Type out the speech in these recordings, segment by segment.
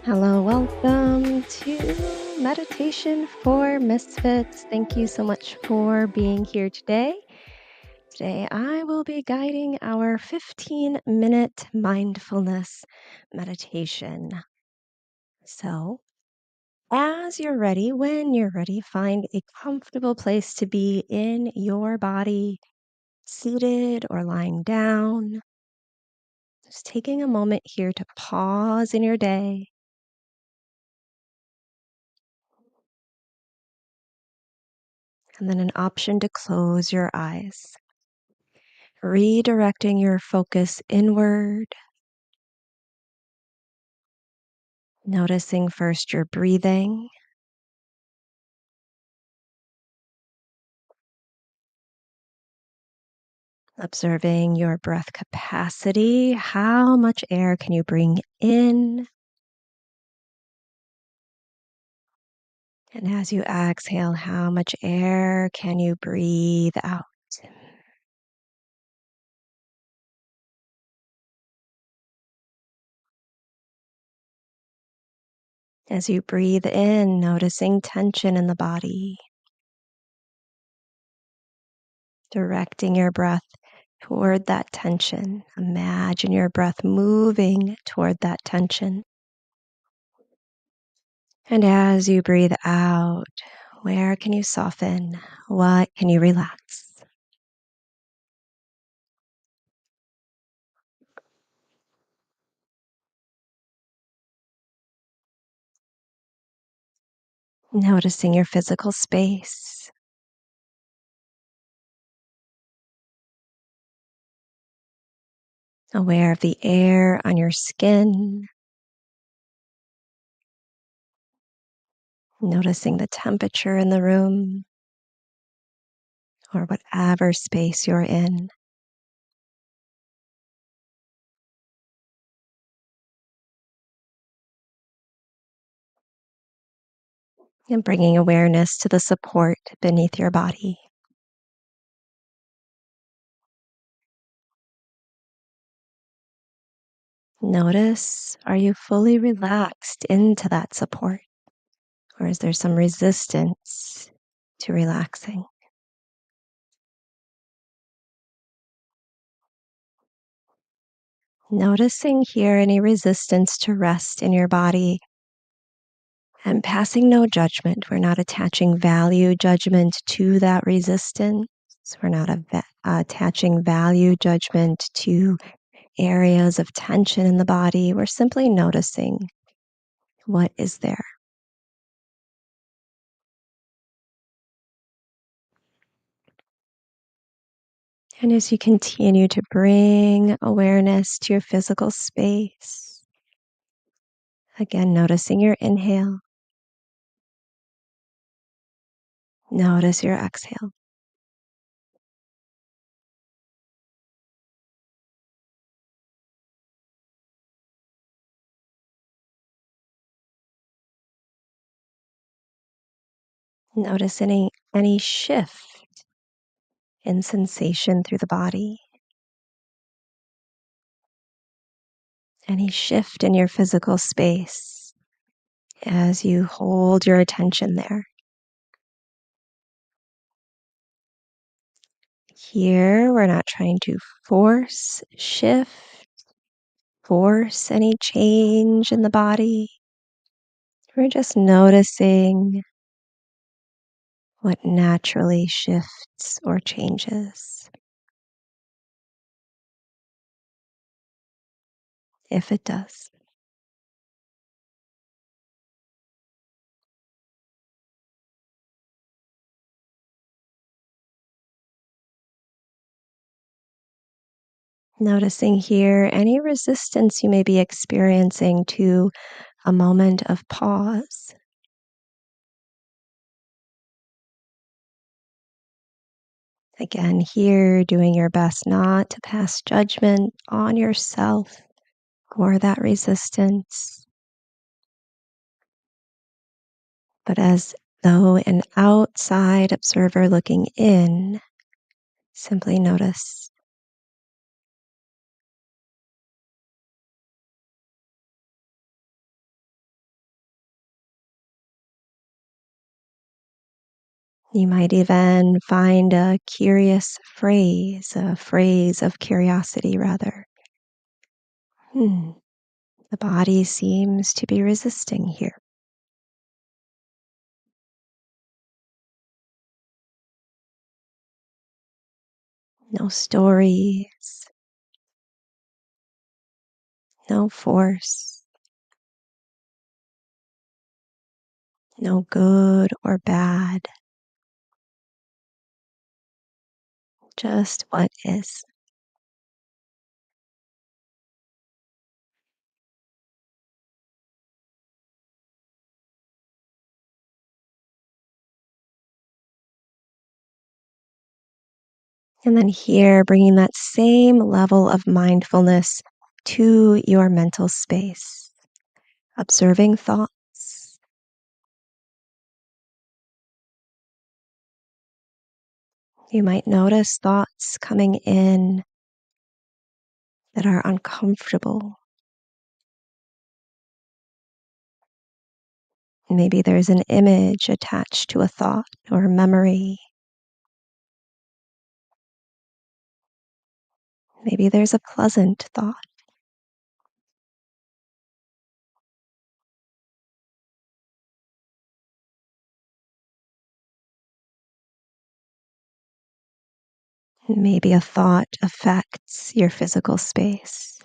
Hello, welcome to Meditation for Misfits. Thank you so much for being here today. Today, I will be guiding our 15-minute mindfulness meditation. So, as you're ready, when you're ready, find a comfortable place to be in your body, seated or lying down. Just taking a moment here to pause in your day. And then an option to close your eyes, redirecting your focus inward, noticing first your breathing, observing your breath capacity. How much air can you bring in? And as you exhale, how much air can you breathe out? As you breathe in, noticing tension in the body, directing your breath toward that tension. Imagine your breath moving toward that tension. And as you breathe out, where can you soften? What can you relax? Noticing your physical space, aware of the air on your skin, noticing the temperature in the room or whatever space you're in. And bringing awareness to the support beneath your body. Notice, are you fully relaxed into that support? Or is there some resistance to relaxing? Noticing here any resistance to rest in your body and passing no judgment. We're not attaching value judgment to that resistance. We're not attaching value judgment to areas of tension in the body. We're simply noticing what is there. And as you continue to bring awareness to your physical space, again, noticing your inhale, notice your exhale. Notice any shift in sensation through the body, any shift in your physical space as you hold your attention there. Here, we're not trying to force any change in the body. We're just noticing what naturally shifts or changes, if it does. Noticing here any resistance you may be experiencing to a moment of pause. Again, here doing your best not to pass judgment on yourself or that resistance, but as though an outside observer looking in, simply notice. You might even find a phrase of curiosity, rather. The body seems to be resisting here. No stories, no force, no good or bad, just what is. And then here, bringing that same level of mindfulness to your mental space, observing thoughts. You might notice thoughts coming in that are uncomfortable. Maybe there's an image attached to a thought or a memory. Maybe there's a pleasant thought. Maybe a thought affects your physical space,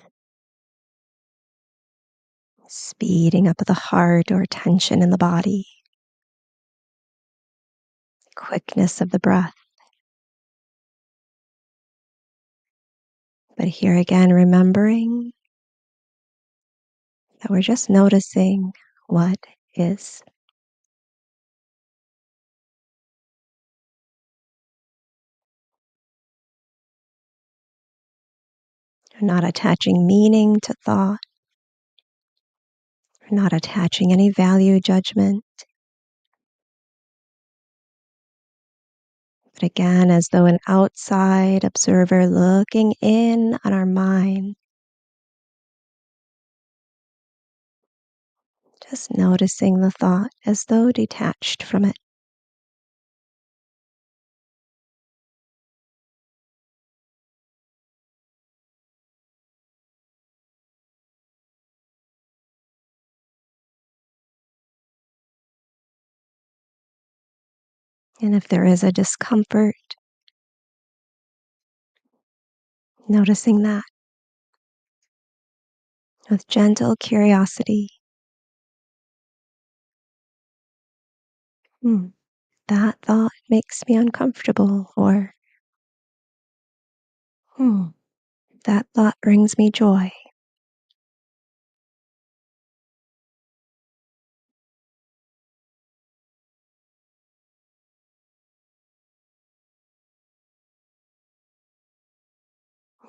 speeding up the heart or tension in the body, quickness of the breath. But here again, remembering that we're just noticing what is. We're not attaching meaning to thought. We're not attaching any value judgment. But again, as though an outside observer looking in on our mind, just noticing the thought as though detached from it. And if there is a discomfort, noticing that with gentle curiosity. That thought makes me uncomfortable, or that thought brings me joy.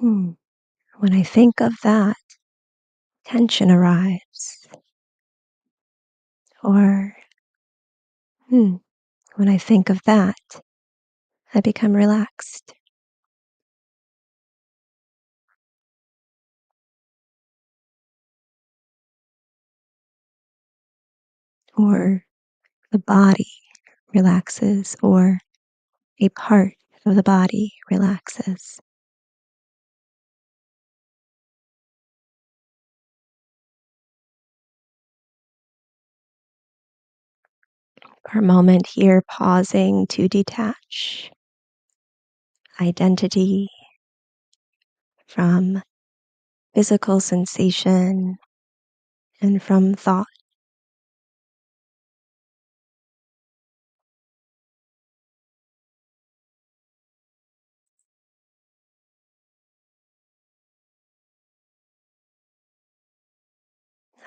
When I think of that, tension arrives. Or when I think of that, I become relaxed. Or the body relaxes, or a part of the body relaxes. For a moment here, pausing to detach identity from physical sensation and from thought.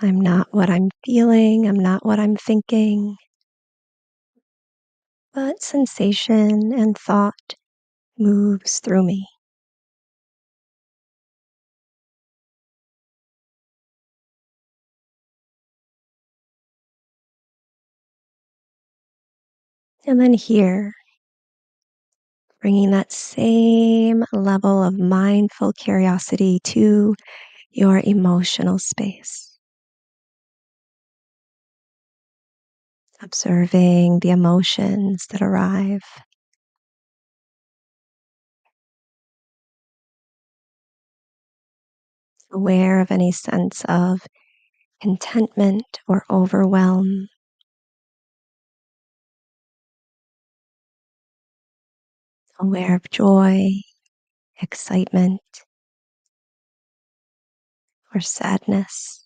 I'm not what I'm feeling, I'm not what I'm thinking, but sensation and thought moves through me. And then here, bringing that same level of mindful curiosity to your emotional space. observing the emotions that arrive, aware of any sense of contentment or overwhelm, aware of joy, excitement, or sadness.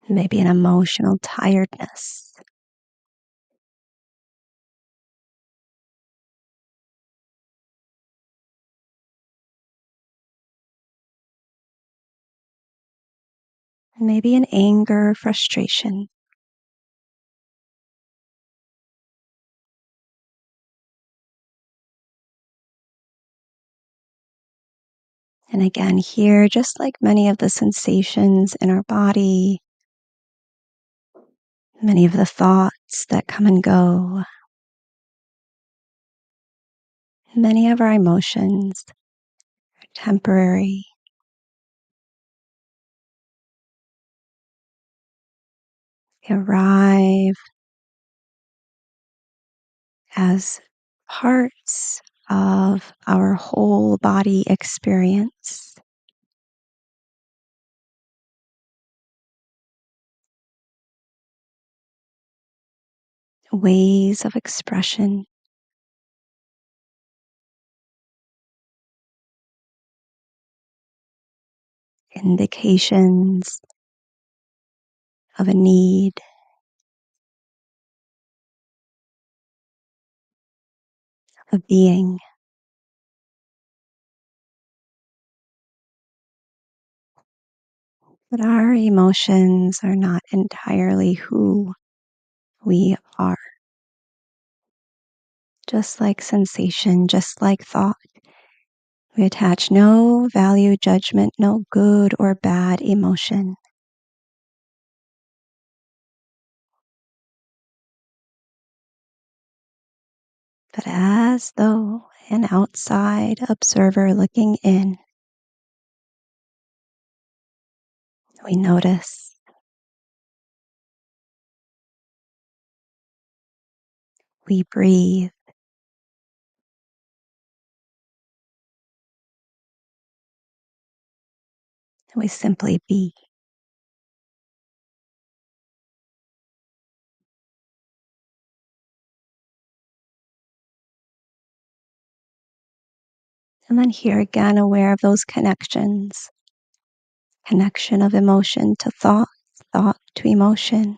Maybe an emotional tiredness. Maybe an anger, frustration. And again, here, just like many of the sensations in our body, many of the thoughts that come and go, many of our emotions are temporary. They arrive as parts of our whole body experience. Ways of expression, indications of a need, of being. But our emotions are not entirely who we are. Just like sensation, just like thought, we attach no value, judgment, no good or bad emotion. But as though an outside observer looking in, we notice, we breathe, we simply be. And then here again, aware of those connections. Connection of emotion to thought, thought to emotion,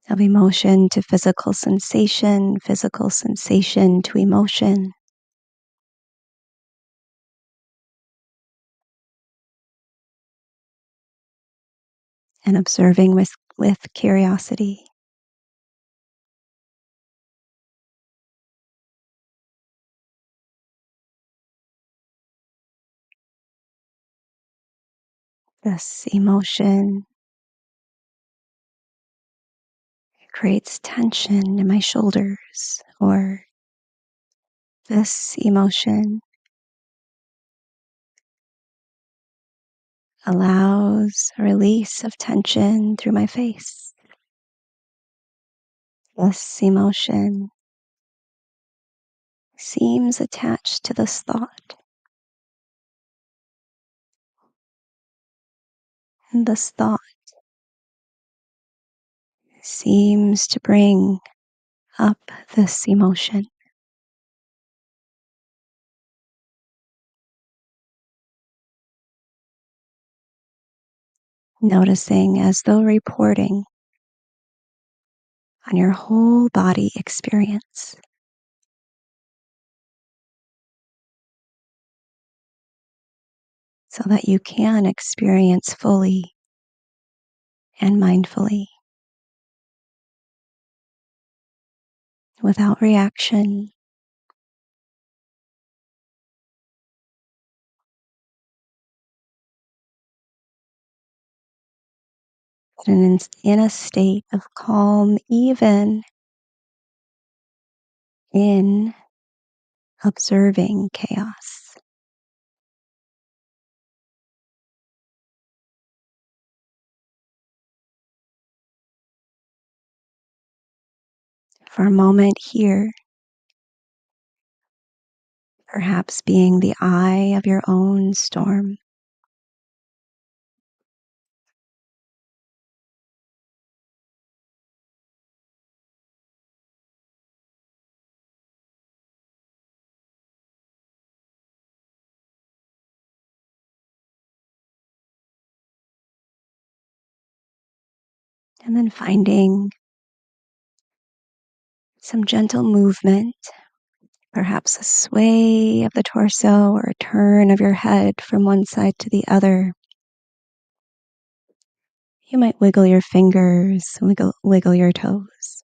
of emotion to physical sensation to emotion. And observing with curiosity. This emotion creates tension in my shoulders, or this emotion allows a release of tension through my face. This emotion seems attached to this thought. And this thought seems to bring up this emotion. Noticing as though reporting on your whole body experience. So that you can experience fully and mindfully without reaction, and in a state of calm, even in observing chaos. For a moment here, perhaps being the eye of your own storm. And then finding some gentle movement, perhaps a sway of the torso or a turn of your head from one side to the other. You might wiggle your fingers, wiggle your toes.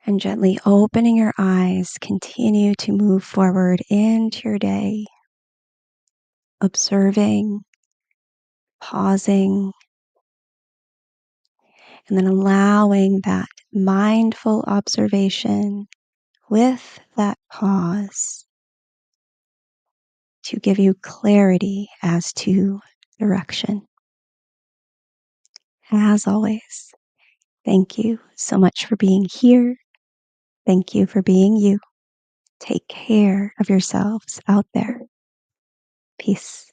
And gently opening your eyes, continue to move forward into your day, observing, pausing, and then allowing that mindful observation with that pause to give you clarity as to direction. As always, thank you so much for being here. Thank you for being you. Take care of yourselves out there. Peace.